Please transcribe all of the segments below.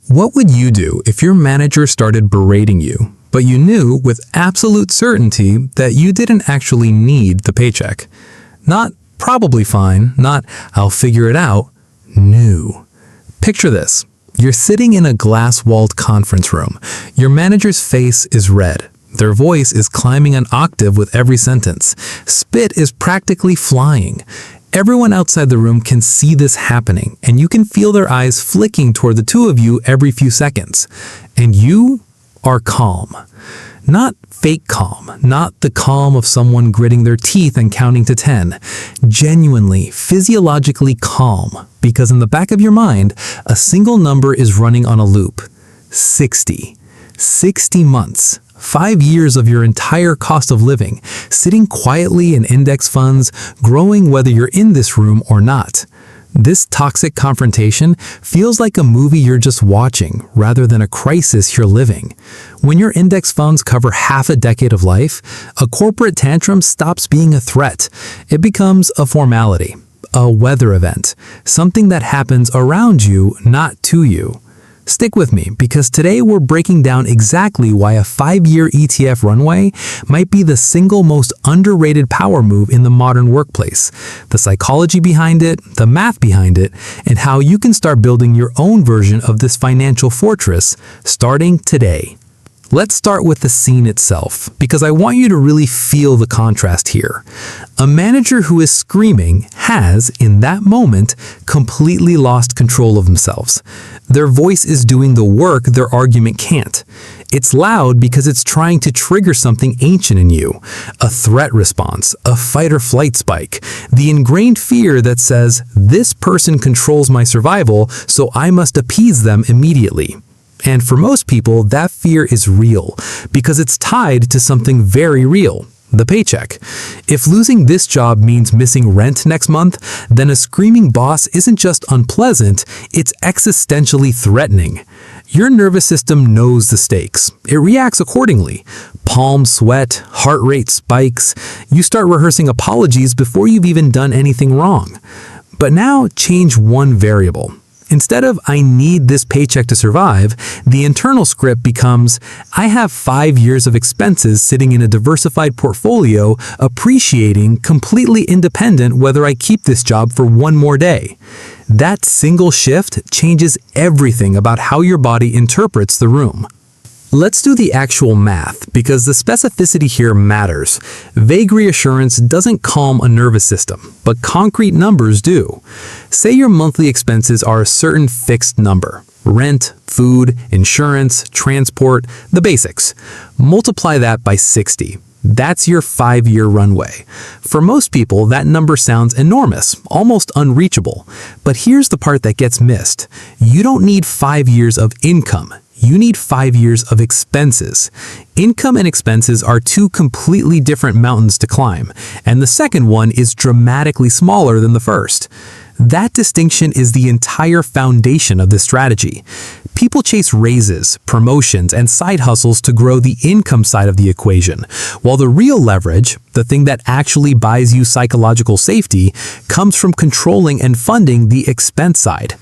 What would you do if your manager started berating you, but you knew with absolute certainty that you didn't actually need the paycheck? Not probably fine, not I'll figure it out, no. Picture this. You're sitting in a glass-walled conference room. Your manager's face is red. Their voice is climbing an octave with every sentence. Spit is practically flying. Everyone outside the room can see this happening, and you can feel their eyes flicking toward the two of you every few seconds. And you are calm. Not fake calm, not the calm of someone gritting their teeth and counting to 10. Genuinely, physiologically calm, because in the back of your mind, a single number is running on a loop. 60. 60 months. 5 years of your entire cost of living, sitting quietly in index funds, growing whether you're in this room or not. This toxic confrontation feels like a movie you're just watching rather than a crisis you're living. When your index funds cover half a decade of life, a corporate tantrum stops being a threat. It becomes a formality, a weather event, something that happens around you, not to you. Stick with me, because today we're breaking down exactly why a 5-year ETF runway might be the single most underrated power move in the modern workplace, the psychology behind it, the math behind it, and how you can start building your own version of this financial fortress starting today. Let's start with the scene itself, because I want you to really feel the contrast here. A manager who is screaming has, in that moment, completely lost control of themselves. Their voice is doing the work their argument can't. It's loud because it's trying to trigger something ancient in you, a threat response, a fight or flight spike, the ingrained fear that says, this person controls my survival, so I must appease them immediately. And for most people, that fear is real because it's tied to something very real, the paycheck. If losing this job means missing rent next month, then a screaming boss isn't just unpleasant, it's existentially threatening. Your nervous system knows the stakes. It reacts accordingly. Palms sweat, heart rate spikes. You start rehearsing apologies before you've even done anything wrong. But now change one variable. Instead of, I need this paycheck to survive, the internal script becomes, I have 5 years of expenses sitting in a diversified portfolio, appreciating, completely independent whether I keep this job for one more day. That single shift changes everything about how your body interprets the room. Let's do the actual math, because the specificity here matters. Vague reassurance doesn't calm a nervous system, but concrete numbers do. Say your monthly expenses are a certain fixed number. Rent, food, insurance, transport, the basics. Multiply that by 60. That's your 5-year runway. For most people, that number sounds enormous, almost unreachable. But here's the part that gets missed. You don't need 5 years of income. You need 5 years of expenses. Income and expenses are two completely different mountains to climb, and the second one is dramatically smaller than the first. That distinction is the entire foundation of this strategy. People chase raises, promotions, and side hustles to grow the income side of the equation, while the real leverage, the thing that actually buys you psychological safety, comes from controlling and funding the expense side.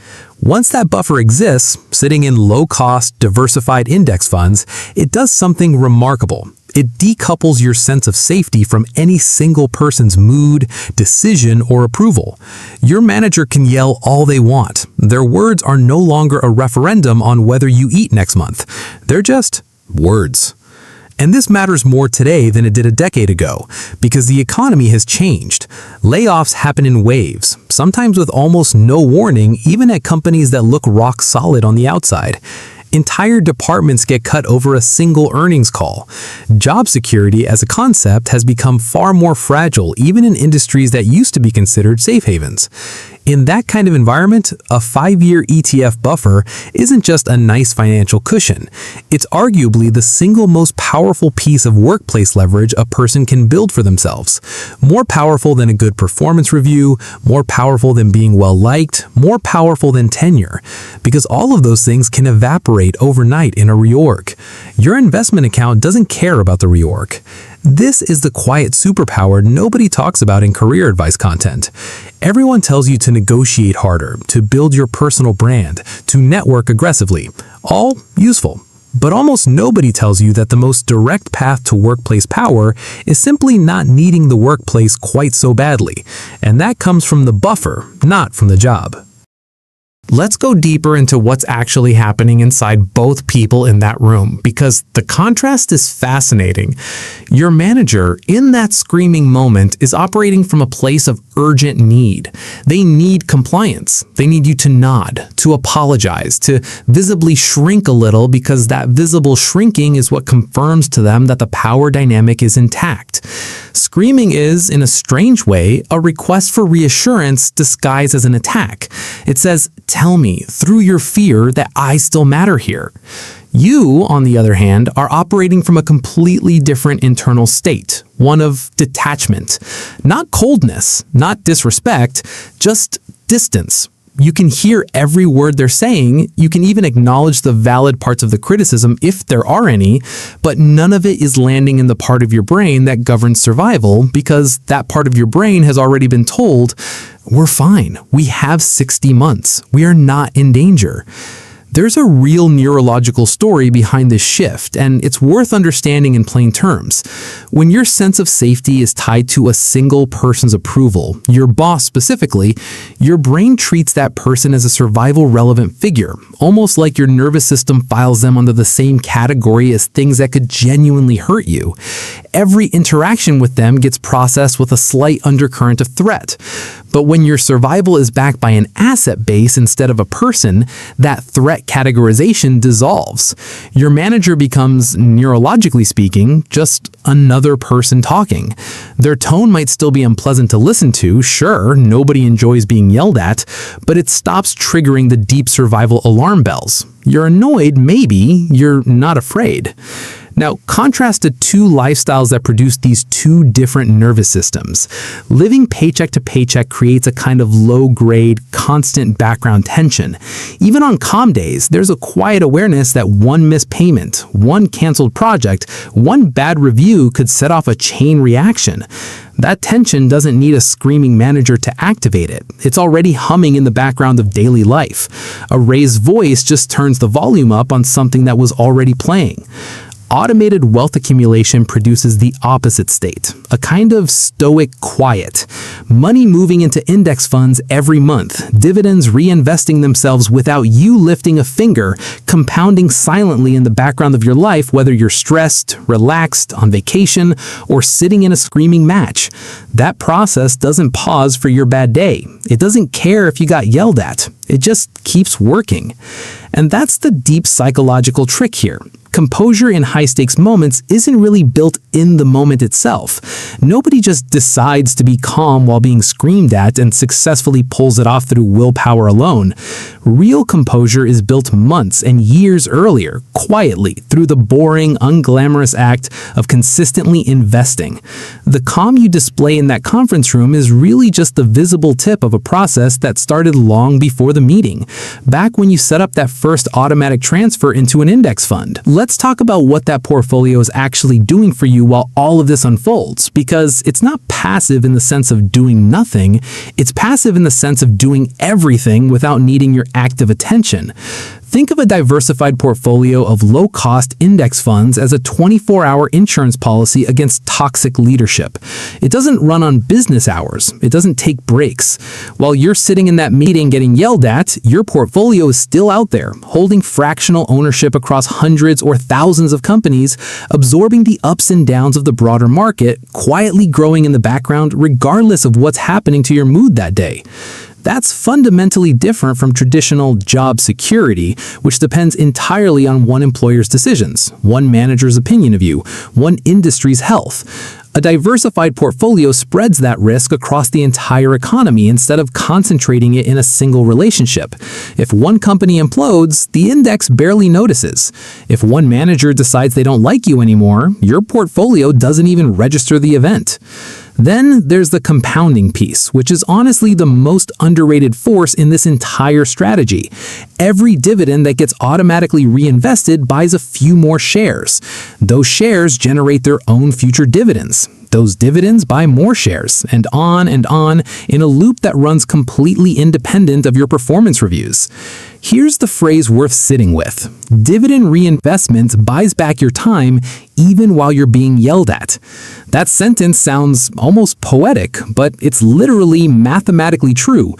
Once that buffer exists, sitting in low-cost, diversified index funds, it does something remarkable. It decouples your sense of safety from any single person's mood, decision, or approval. Your manager can yell all they want. Their words are no longer a referendum on whether you eat next month. They're just words. And this matters more today than it did a decade ago, because the economy has changed. Layoffs happen in waves, sometimes with almost no warning, even at companies that look rock solid on the outside. Entire departments get cut over a single earnings call. Job security as a concept has become far more fragile, even in industries that used to be considered safe havens. In that kind of environment, a 5-year ETF buffer isn't just a nice financial cushion. It's arguably the single most powerful piece of workplace leverage a person can build for themselves. More powerful than a good performance review, more powerful than being well-liked, more powerful than tenure. Because all of those things can evaporate overnight in a reorg. Your investment account doesn't care about the reorg. This is the quiet superpower nobody talks about in career advice content. Everyone tells you to negotiate harder, to build your personal brand, to network aggressively. All useful. But almost nobody tells you that the most direct path to workplace power is simply not needing the workplace quite so badly, and that comes from the buffer, not from the job. Let's go deeper into what's actually happening inside both people in that room, because the contrast is fascinating. Your manager, in that screaming moment, is operating from a place of urgent need. They need compliance. They need you to nod, to apologize, to visibly shrink a little, because that visible shrinking is what confirms to them that the power dynamic is intact. Screaming is, in a strange way, a request for reassurance disguised as an attack. It says, "Tell me, through your fear, that I still matter here." You, on the other hand, are operating from a completely different internal state, one of detachment. Not coldness, not disrespect, just distance. You can hear every word they're saying, you can even acknowledge the valid parts of the criticism if there are any, but none of it is landing in the part of your brain that governs survival, because that part of your brain has already been told, "We're fine. We have 60 months. We are not in danger." There's a real neurological story behind this shift, and it's worth understanding in plain terms. When your sense of safety is tied to a single person's approval, your boss specifically, your brain treats that person as a survival-relevant figure, almost like your nervous system files them under the same category as things that could genuinely hurt you. Every interaction with them gets processed with a slight undercurrent of threat. But when your survival is backed by an asset base instead of a person, that threat categorization dissolves. Your manager becomes, neurologically speaking, just another person talking. Their tone might still be unpleasant to listen to, sure, nobody enjoys being yelled at, but it stops triggering the deep survival alarm bells. You're annoyed, maybe, you're not afraid. Now, contrast the two lifestyles that produce these two different nervous systems. Living paycheck to paycheck creates a kind of low-grade, constant background tension. Even on calm days, there's a quiet awareness that one missed payment, one canceled project, one bad review could set off a chain reaction. That tension doesn't need a screaming manager to activate it. It's already humming in the background of daily life. A raised voice just turns the volume up on something that was already playing. Automated wealth accumulation produces the opposite state, a kind of stoic quiet. Money moving into index funds every month, dividends reinvesting themselves without you lifting a finger, compounding silently in the background of your life, whether you're stressed, relaxed, on vacation, or sitting in a screaming match. That process doesn't pause for your bad day. It doesn't care if you got yelled at. It just keeps working. And that's the deep psychological trick here. Composure in high-stakes moments isn't really built in the moment itself. Nobody just decides to be calm while being screamed at and successfully pulls it off through willpower alone. Real composure is built months and years earlier, quietly, through the boring, unglamorous act of consistently investing. The calm you display in that conference room is really just the visible tip of a process that started long before the meeting, back when you set up that first automatic transfer into an index fund. Let's talk about what that portfolio is actually doing for you while all of this unfolds, because it's not passive in the sense of doing nothing, it's passive in the sense of doing everything without needing your active attention. Think of a diversified portfolio of low-cost index funds as a 24-hour insurance policy against toxic leadership. It doesn't run on business hours. It doesn't take breaks. While you're sitting in that meeting getting yelled at, your portfolio is still out there, holding fractional ownership across hundreds or thousands of companies, absorbing the ups and downs of the broader market, quietly growing in the background regardless of what's happening to your mood that day. That's fundamentally different from traditional job security, which depends entirely on one employer's decisions, one manager's opinion of you, one industry's health. A diversified portfolio spreads that risk across the entire economy instead of concentrating it in a single relationship. If one company implodes, the index barely notices. If one manager decides they don't like you anymore, your portfolio doesn't even register the event. Then there's the compounding piece, which is honestly the most underrated force in this entire strategy. Every dividend that gets automatically reinvested buys a few more shares. Those shares generate their own future dividends. Those dividends buy more shares, and on in a loop that runs completely independent of your performance reviews. Here's the phrase worth sitting with. Dividend reinvestment buys back your time even while you're being yelled at. That sentence sounds almost poetic, but it's literally mathematically true.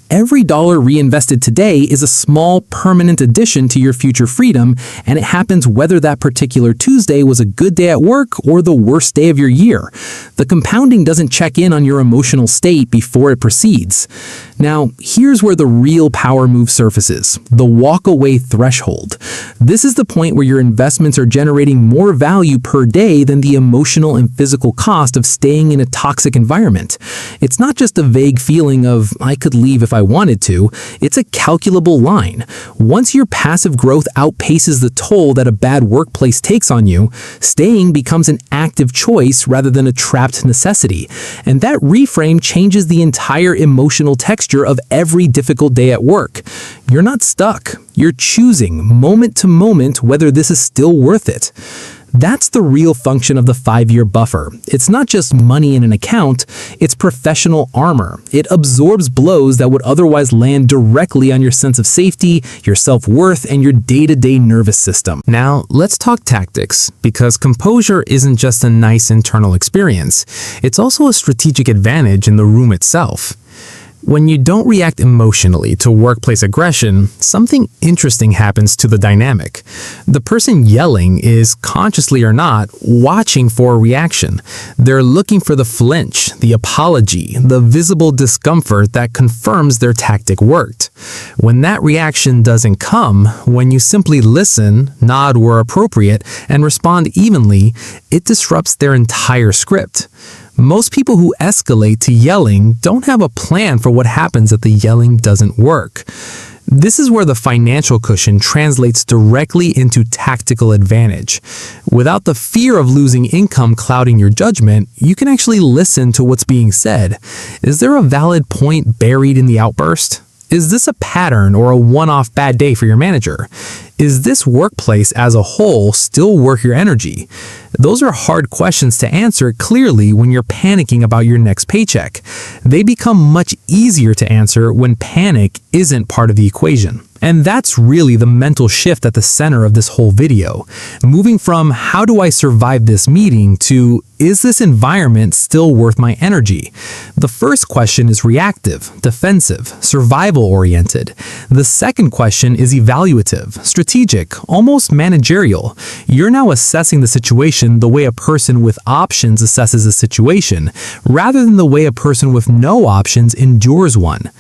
Every dollar reinvested today is a small, permanent addition to your future freedom, and it happens whether that particular Tuesday was a good day at work or the worst day of your year. The compounding doesn't check in on your emotional state before it proceeds. Now, here's where the real power move surfaces, the walk-away threshold. This is the point where your investments are generating more value per day than the emotional and physical cost of staying in a toxic environment. It's not just a vague feeling of, I could leave if I wanted to. It's a calculable line. Once your passive growth outpaces the toll that a bad workplace takes on you, staying becomes an active choice rather than a trapped necessity. And that reframe changes the entire emotional texture of every difficult day at work. You're not stuck. You're choosing moment to moment whether this is still worth it. That's the real function of the 5-year buffer. It's not just money in an account, it's professional armor. It absorbs blows that would otherwise land directly on your sense of safety, your self-worth, and your day-to-day nervous system. Now, let's talk tactics, because composure isn't just a nice internal experience. It's also a strategic advantage in the room itself. When you don't react emotionally to workplace aggression, something interesting happens to the dynamic. The person yelling is, consciously or not, watching for a reaction. They're looking for the flinch, the apology, the visible discomfort that confirms their tactic worked. When that reaction doesn't come, when you simply listen, nod where appropriate, and respond evenly, it disrupts their entire script. Most people who escalate to yelling don't have a plan for what happens if the yelling doesn't work. This is where the financial cushion translates directly into tactical advantage. Without the fear of losing income clouding your judgment, you can actually listen to what's being said. Is there a valid point buried in the outburst? Is this a pattern or a one-off bad day for your manager? Is this workplace as a whole still worth your energy? Those are hard questions to answer clearly when you're panicking about your next paycheck. They become much easier to answer when panic isn't part of the equation. And that's really the mental shift at the center of this whole video. Moving from how do I survive this meeting to is this environment still worth my energy? The first question is reactive, defensive, survival-oriented. The second question is evaluative, strategic, almost managerial. You're now assessing the situation the way a person with options assesses a situation, rather than the way a person with no options endures one.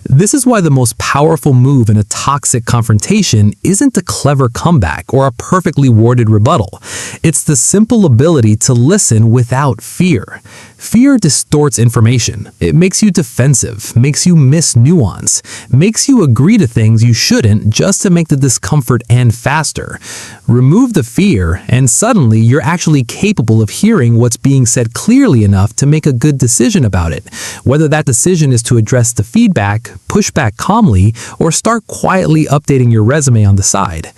This is why the most powerful move in a toxic confrontation isn't a clever comeback or a perfectly worded rebuttal. It's the simple ability to listen without fear. Fear distorts information. It makes you defensive, makes you miss nuance, makes you agree to things you shouldn't just to make the discomfort end faster. Remove the fear, and suddenly you're actually capable of hearing what's being said clearly enough to make a good decision about it. Whether that decision is to address the feedback, push back calmly, or start quietly updating your resume on the side.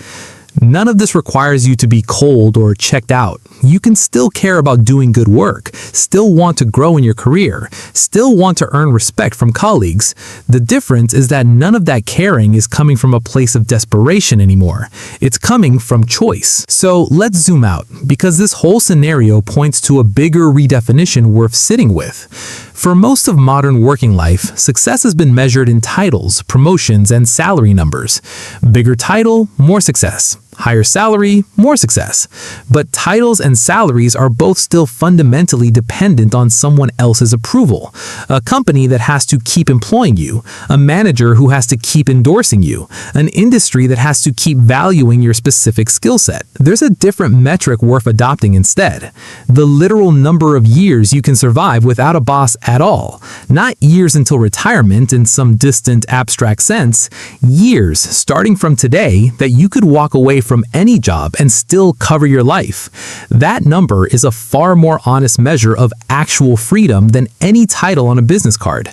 None of this requires you to be cold or checked out. You can still care about doing good work, still want to grow in your career, still want to earn respect from colleagues. The difference is that none of that caring is coming from a place of desperation anymore. It's coming from choice. So let's zoom out, because this whole scenario points to a bigger redefinition worth sitting with. For most of modern working life, success has been measured in titles, promotions, and salary numbers. Bigger title, more success. Higher salary, more success. But titles and salaries are both still fundamentally dependent on someone else's approval. A company that has to keep employing you, a manager who has to keep endorsing you, an industry that has to keep valuing your specific skill set. There's a different metric worth adopting instead. The literal number of years you can survive without a boss at all. Not years until retirement in some distant abstract sense, years starting from today that you could walk away from any job and still cover your life. That number is a far more honest measure of actual freedom than any title on a business card.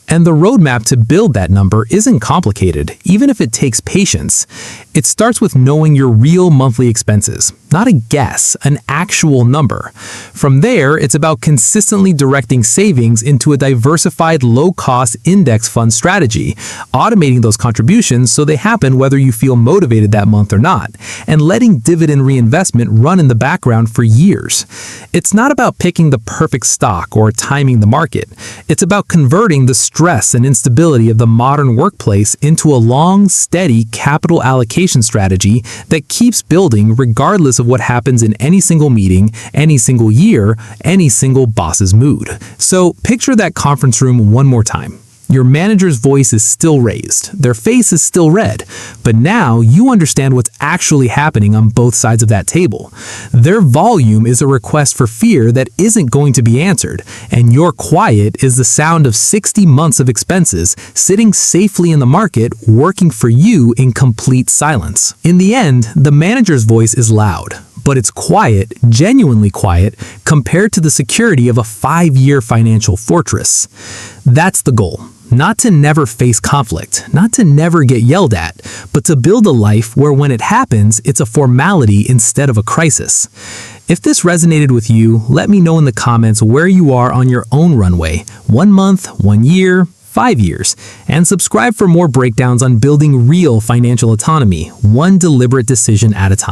And the roadmap to build that number isn't complicated, even if it takes patience. It starts with knowing your real monthly expenses, not a guess, an actual number. From there, it's about consistently directing savings into a diversified, low-cost index fund strategy, automating those contributions so they happen whether you feel motivated that month or not, and letting dividend reinvestment run in the background for years. It's not about picking the perfect stock or timing the market. It's about converting the stress and instability of the modern workplace into a long, steady capital allocation strategy that keeps building regardless of what happens in any single meeting, any single year, any single boss's mood. So picture that conference room one more time. Your manager's voice is still raised, their face is still red, but now you understand what's actually happening on both sides of that table. Their volume is a request for fear that isn't going to be answered, and your quiet is the sound of 60 months of expenses sitting safely in the market, working for you in complete silence. In the end, the manager's voice is loud, but it's quiet, genuinely quiet, compared to the security of a 5-year financial fortress. That's the goal. Not to never face conflict, not to never get yelled at, but to build a life where when it happens, it's a formality instead of a crisis. If this resonated with you, let me know in the comments where you are on your own runway, 1 month, 1 year, 5 years, and subscribe for more breakdowns on building real financial autonomy, one deliberate decision at a time.